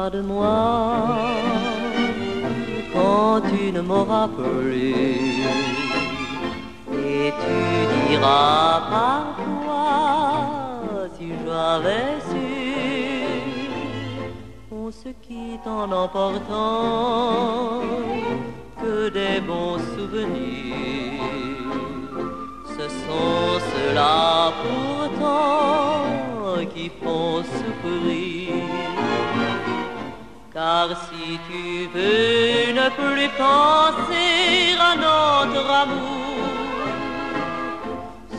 souviendras de moi quand tu ne m'auras plus. Et tu diras parfois, si j'avais su, on se quitte en emportant que des bons souvenirs. Ce sont ceux-là pourtant qui font souffrir. Car si tu veux ne plus penser à notre amour,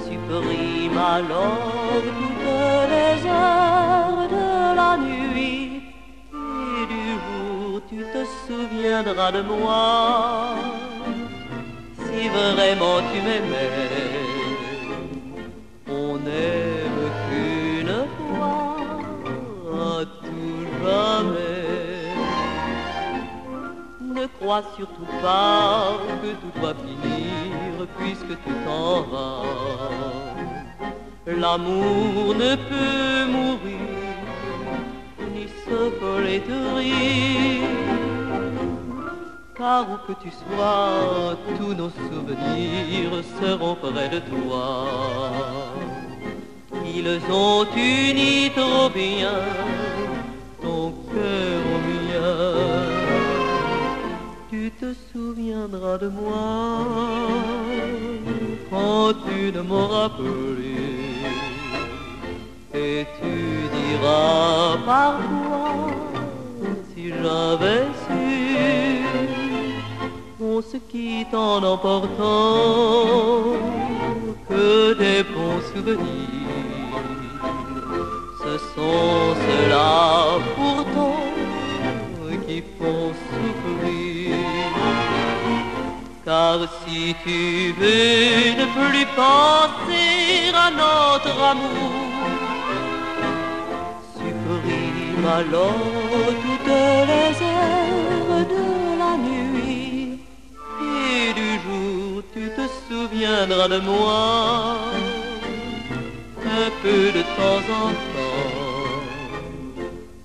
supprime alors toutes les heures de la nuit, et du jour tu te souviendras de moi. Si vraiment tu m'aimais, on n'aime qu'une fois, à tout jamais. Ne crois surtout pas que tout va finir puisque tu t'en vas. L'amour ne peut mourir ni se flétrir, car où que tu sois, tous nos souvenirs seront près de toi. Ils ont uni trop bien ton cœur au mien. Tu te souviendras de moi quand tu ne m'auras plus. Et tu diras parfois, si j'avais su, on se quitte en emportant que des bons souvenirs. Ce sont ceux-là pourtant qui font souffrir. Car si tu veux ne plus penser à notre amour, supprime alors toutes les heures de la nuit, et du jour tu te souviendras de moi, un peu de temps en temps,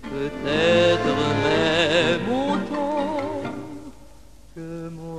peut-être même autant que moi.